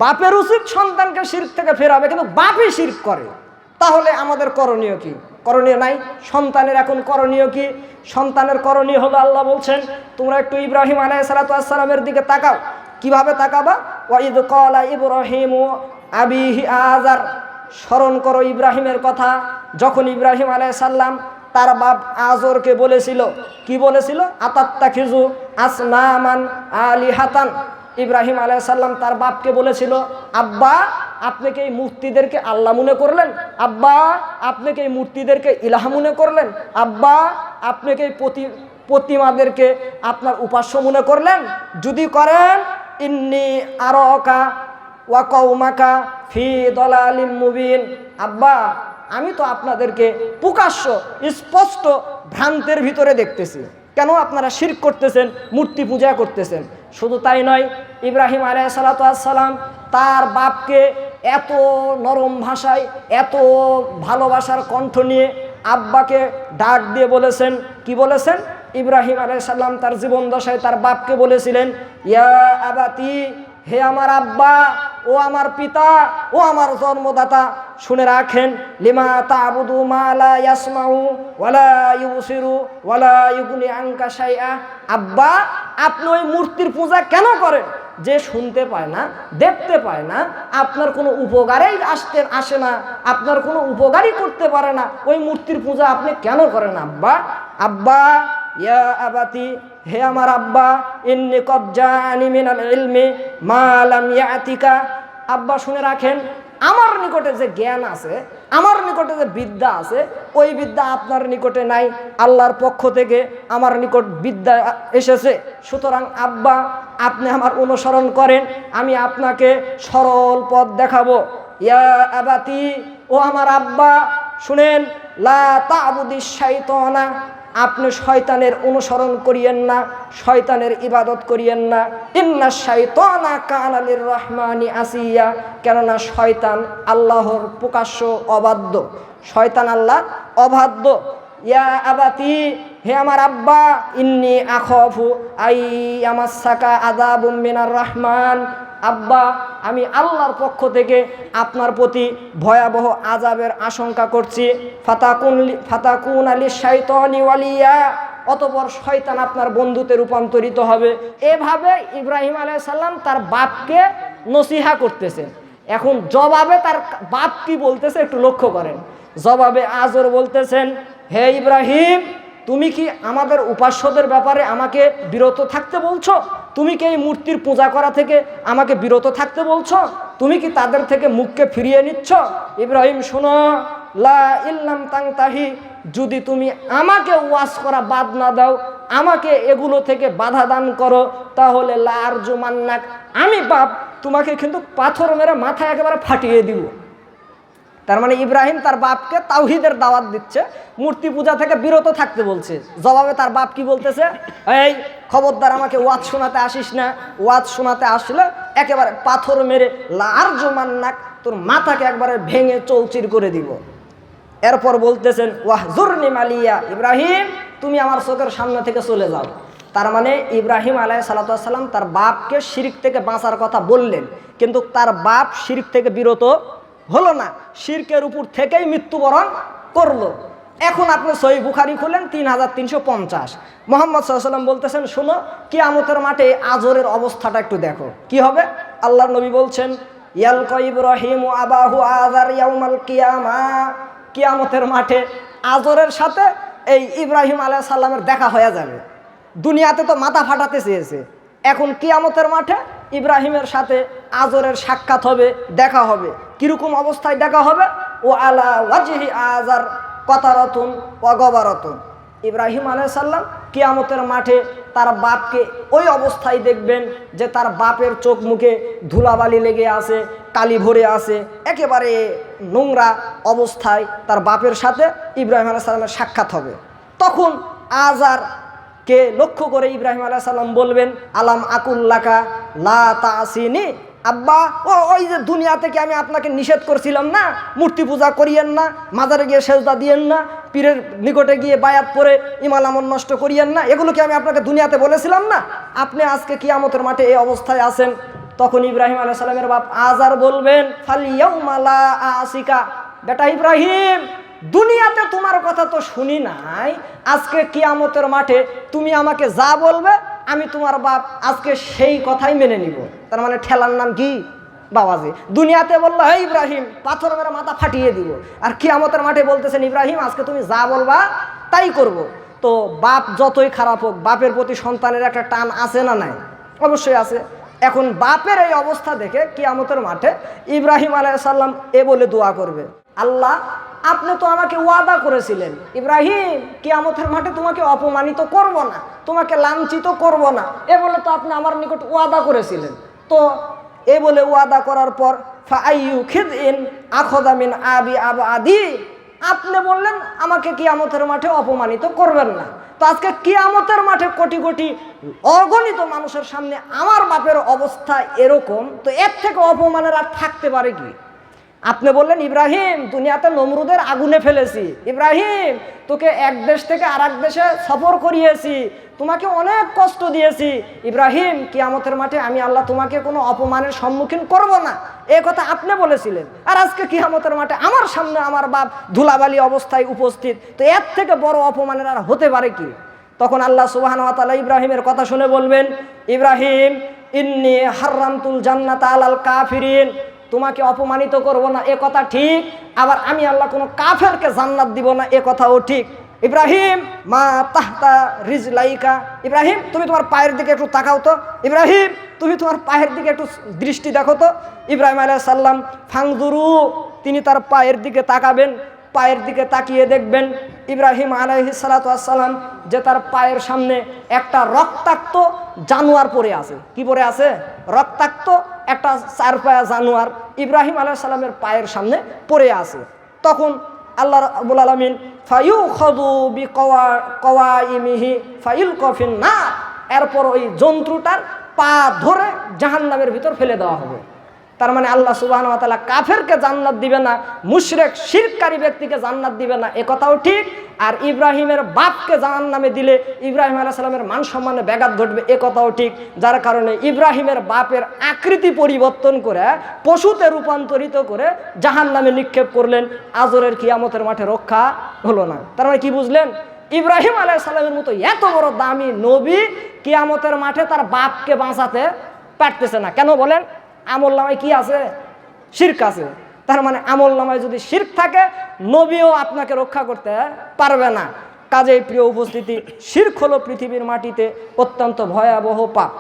বাপের উচিত সন্তানকে শিরক থেকে ফেরাবে, কিন্তু বাপই শিরক করে। তাহলে আমাদের করণীয় কি? করণীয় নাই। সন্তানের এখন করণীয় কি? সন্তানের করণীয় হলো, আল্লাহ বলছেন তোমরা একটু ইব্রাহিম আলাইহিস সালাতু ওয়াস সালামের দিকে তাকাও। কিভাবে তাকাবা? ওয়াইদ ক্বালা ইব্রাহিমু আবিহি আযার, স্মরণ করো ইব্রাহিমের কথা। যখন ইব্রাহিম আলাইহিস সালাম তার বাপ আযরকে বলেছিল, কি বলেছিল? আতাত্তাখিজু আসনামান আলিহাতান। ইব্রাহিম আলাইহিস সালাম তার বাপকে বলেছিল, আব্বা আপনি কি এই মূর্তিদেরকে আল্লাহ মনে করলেন? আব্বা আপনি কি এই মূর্তিদেরকে ইলাহ মনে করলেন? আব্বা আপনি কি এই প্রতিমাদেরকে আপনার উপাস্য মনে করলেন? যদি করেন, ইন্নী আরাকা ওয়া কওমাকা ফি দালালিম মুবিন। আব্বা আমি তো আপনাদেরকে প্রকাশ্য স্পষ্ট ভ্রান্তের ভিতরে দেখতেছি। কেন আপনারা শিরক করতেছেন, মূর্তি পূজা করতেছেন? শুধু তাই নয়, ইব্রাহিম আলাইহিস সালাতু ওয়াস সালাম তার বাপকে এত নরম ভাষায়, এত ভালোবাসার কণ্ঠ নিয়ে আব্বাকে ডাক দিয়ে বলেছেন। কি বলেছেন? ইব্রাহিম আলাইহিস সালাম তার জীবন দশায় তার বাপকে বলেছিলেন, ইয়া আবাতি, হে আমার আব্বা, ও আমার পিতা, ও আমার জন্মদাতা, শুনে রাখেন, লিমা তা'বুদু মা লা ইয়াসমাউ ওয়ালা ইউবসিরু ওয়ালা ইউগনি আনকা শাইআ। আব্বা আপনি ওই মূর্তির পূজা কেন করেন যে শুনতে পায় না, দেখতে পায় না, আপনার কোনো উপকারেই আসে না, আপনার কোনো উপকারই করতে পারে না, ওই মূর্তির পূজা আপনি কেন করেন আব্বা? আব্বা ইয়া আবাতি, হে আমার আব্বা, ইন্নী কদ জাআনি মিনাল ইলমি মা লাম ইয়াতিকা। আব্বা শুনে রাখেন, আমার নিকটে যে জ্ঞান আছে, আমার নিকটে যে বিদ্যা আছে, ওই বিদ্যা আপনার নিকটে নাই। আল্লাহর পক্ষ থেকে আমার নিকট বিদ্যা এসেছে। সুতরাং আব্বা আপনি আমার অনুসরণ করেন, আমি আপনাকে সরল পথ দেখাবো। ইয়া আবাতি, ও আমার আব্বা শুনেন, লা তা'বুদিশ শাইতানা, আপনি শয়তানের অনুসরণ করিয়েন না, শয়তানের ইবাদত করিয়েন না। ইন্নাশ শাইতানা কানা লির-রহমানি আসিয়া, কেননা শয়তান আল্লাহর প্রকাশ্য অবাধ্য, শয়তান আল্লাহ অবাধ্য। ইয়া আবাতি, হে আমার আব্বা, ইন্নী আখাফু আই ইয়ামাসসাকা আযাবুম মিনার রহমান। আব্বা আমি আল্লাহর পক্ষ থেকে আপনার প্রতি ভয়াবহ আযাবের আশঙ্কা করছি। ফাতাকুন লিশ শাইতানি ওয়ালিয়া, অতঃপর শয়তান আপনার বন্ধুতে রূপান্তরিত হবে। এভাবে ইব্রাহিম আলাইহিস সালাম তার বাপকে নসিহা করতেছেন। এখন জবাবে তার বাপ কি বলতেছে একটু লক্ষ্য করেন। জবাবে আযর বলতেছেন, হে ইব্রাহিম, তুমি কি আমাদের উপাস্যদের ব্যাপারে আমাকে বিরত থাকতে বলছো? তুমি কি এই মূর্তির পূজা করা থেকে আমাকে বিরত থাকতে বলছো? তুমি কি তাদের থেকে মুখকে ফিরিয়ে নিচ্ছ? ইব্রাহিম শোনো, লা ইল্লাম তাংতাহি, যদি তুমি আমাকে ওয়াজ করা বাদ না দাও, আমাকে এগুলো থেকে বাধা দান করো, তাহলে লা আরজুমান্নাক, আমি বাপ তোমাকে কিন্তু পাথর মেরে মাথা একেবারে ফাটিয়ে দিব। তার মানে ইব্রাহিম তার বাপকে তাওহীদের দাওয়াত দিচ্ছে, মূর্তি পূজা থেকে বিরত থাকতে বলছে। জবাবে তার বাপ কি বলতেছে? এই খবরদার আমাকে ওয়াজ শোনাতে আসিস না, ওয়াজ শোনাতে আসলে একেবারে পাথর মেরে লারজুমান্নাক, তোর মাথাকে একবারে ভেঙে চৌচির করে দিব। এরপর বলতেছেন, ওয়াহজুরনি মালিয়া, ইব্রাহিম তুমি আমার চোখের সামনে থেকে চলে যাও। তার মানে ইব্রাহিম আলাইহিস সালাতু ওয়াস সালাম তার বাপকে শিরক থেকে বাঁচার কথা বললেন, কিন্তু তার বাপ শিরক থেকে বিরত হলো না, শিরকের উপর থেকেই মৃত্যুবরণ করলো। এখন আপনি সহিহ বুখারী খুলেন 3350, মুহাম্মদ সাল্লাল্লাহু আলাইহি ওয়াসাল্লাম বলতেছেন, শোনো কিয়ামতের মাঠে আজরের অবস্থাটা একটু দেখো কি হবে। আল্লাহর নবী বলছেন, ইয়ালকা ইব্রাহিমু আবাহু আযার ইয়াউমাল কিয়ামা, কিয়ামতের মাঠে আজরের সাথে এই ইব্রাহিম আলাইহিস সালামের দেখা হয়ে যাবে। দুনিয়াতে তো মাথা ফাটাতে চেয়েছে, এখন কিয়ামতের মাঠে ইব্রাহিমের সাথে আজরের সাক্ষাৎ হবে, দেখা হবে। কিরকম অবস্থায় দেখা হবে? ও আলা ওয়াজহি আযার কাতারাতুন ওয়া গবারাতুন, ইব্রাহিম আলাইহিস সালাম কিয়ামতের মাঠে তার বাপকে ওই অবস্থায় দেখবেন যে তার বাপের চোখ মুখে ধুলাবালি লেগে আছে, কালি ভরে আছে, একেবারে নোংরা অবস্থায় তার বাপের সাথে ইব্রাহিম আলাইহিস সালামের সাক্ষাৎ হবে। তখন আযারকে লক্ষ্য করে ইব্রাহিম আলাইহিস সালাম বলবেন, আলাম আকুল্লাকা লা তাসিনি, আব্বা ওই যে দুনিয়া থেকে আমি আপনাকে নিষেধ করছিলাম না, মূর্তি পূজা করিয়েন না, মাজারে গিয়ে সেজদা দিয়েন না, পীরের নিকটে গিয়ে বায়াত পরে ইমান আমল নষ্ট করিয়েন না, এগুলো কি আমি আপনাকে দুনিয়াতে বলেছিলাম না? আপনি আজকে কিয়ামতের মাঠে এই অবস্থায় আছেন। তখন ইব্রাহিম আলাইহিস সালামের বাপ আজার বলবেন, ফালিয়াউমা লা আসিকা, বেটা ইব্রাহিম, দুনিয়াতে তোমার কথা তো শুনি নাই, আজকে কিয়ামতের মাঠে তুমি আমাকে যা বলবে আমি তোমার বাপ আজকে সেই কথাই মেনে নিব। তার মানে ঠেলার নাম কি? বাবাজি। দুনিয়াতে বললো হে ইব্রাহিম, পাথর মেরে মাথা ফাটিয়ে দিব, আর কিয়ামতের মাঠে বলতেছেন ইব্রাহিম আজকে তুমি যা বলবা তাই করব। তো বাপ যতই খারাপ হোক, বাপের প্রতি সন্তানের একটা টান আছে না নাই? অবশ্যই আছে। এখন বাপের এই অবস্থা দেখে কিয়ামতের মাঠে ইব্রাহিম আলাইহিস সালাম এ বলে দোয়া করবে, আল্লাহ আপনি তো আমাকে ওয়াদা করেছিলেন ইব্রাহিম কিয়ামতের মাঠে তোমাকে অপমানিত করব না, তোমাকে লাঞ্ছিত করব না, এ বলে তো আপনি আমার নিকট ওয়াদা করেছিলেন। তো এ বলে ওয়াদা করার পর ফাআইয়ু খিদইন আখাযা মিন আবি আবাদি, আপনি বললেন আমাকে কিয়ামতের মাঠে অপমানিত করবেন না। তো আজকে কিয়ামতের মাঠে কোটি কোটি অগণিত মানুষের সামনে আমার বাপের অবস্থা এরকম, তো এর থেকে অপমানের আর থাকতে পারে কি? আপনি বললেন ইব্রাহিম দুনিয়াতে নমরুদের আগুনে ফেলেছি, ইব্রাহিম তোকে এক দেশ থেকে আর এক দেশে সফর করিয়েছি, তোমাকে অনেক কষ্ট দিয়েছি, ইব্রাহিম কিয়ামতের মাঠে আমি আল্লাহ তোমাকে কোনো অপমানের সম্মুখীন করব না, এ কথা আপনি বলেছিলেন। আর আজকে কিয়ামতের মাঠে আমার সামনে আমার বাপ ধুলাবালি অবস্থায় উপস্থিত, তো এর থেকে বড় অপমানের আর হতে পারে কি? তখন আল্লাহ সুবহানাহু ওয়া তাআলা ইব্রাহিমের কথা শুনে বলবেন, ইব্রাহিম ইন্নী হারামতুল জান্নাতা আলাল কাফিরিন, তোমাকে অপমানিত করব না এ কথা ঠিক, আবার আমি আল্লাহ কোনো কাফেরকে জান্নাত দিব না এ কথাও ঠিক। ইব্রাহিম মা তাহতা রিজলাইকা, ইব্রাহিম তুমি তোমার পায়ের দিকে একটু তাকাও তো, ইব্রাহিম তুমি তোমার পায়ের দিকে একটু দৃষ্টি দেখো তো। ইব্রাহিম আলাইহিস সালাম ফাংজুরু, তিনি তার পায়ের দিকে তাকাবেন, পায়ের দিকে তাকিয়ে দেখবেন ইব্রাহিম আলাইহিস সালাতু ওয়াস সালাম যে তার পায়ের সামনে একটা রক্তাক্ত জানোয়ার পড়ে আছে। কি পড়ে আছে? রক্তাক্ত একটা চারপায়া জানোয়ার ইব্রাহিম আলাইহিস সালামের পায়ের সামনে পড়ে আছে। তখন আল্লাহ রাব্বুল আলামিন ফায়ুখাযু বিকাওয়াইমিহি ফায়ুলকা ফিন নার, এরপর ওই জন্তুটার পা ধরে জাহান্নামের ভিতর ফেলে দেওয়া হবে। তার মানে আল্লাহ সুবহানাহু ওয়া তাআলা কাফেরকে জান্নাত দিবে না, মুশরিক শিরককারী ব্যক্তিকে জান্নাত দিবে না এ কথাও ঠিক। আর ইব্রাহিমের বাপকে জাহান্নামে দিলে ইব্রাহিম আলাইহিস সালামের মান সম্মানে ব্যাঘাত ঘটবে এ কথাও ঠিক। যার কারণে ইব্রাহিমের বাপের আকৃতি পরিবর্তন করে পশুতে রূপান্তরিত করে জাহান্নামে নিক্ষেপ করলেন, আজরের কিয়ামতের মাঠে রক্ষা হলো না। তার মানে কি বুঝলেন? ইব্রাহিম আলাইহিস সালামের মতো এত বড় দামি নবী কিয়ামতের মাঠে তার বাপকে বাঁচাতে পারতেছে না। কেন বলেন? আমল নামায় কি আছে? শিরক আছে। তার মানে আমল নামায় যদি শিরক থাকে নবীও আপনাকে রক্ষা করতে পারবে না। কাজেই প্রিয় উপস্থিতি, শিরক হলো পৃথিবীর মাটিতে অত্যন্ত ভয়াবহ পাপ।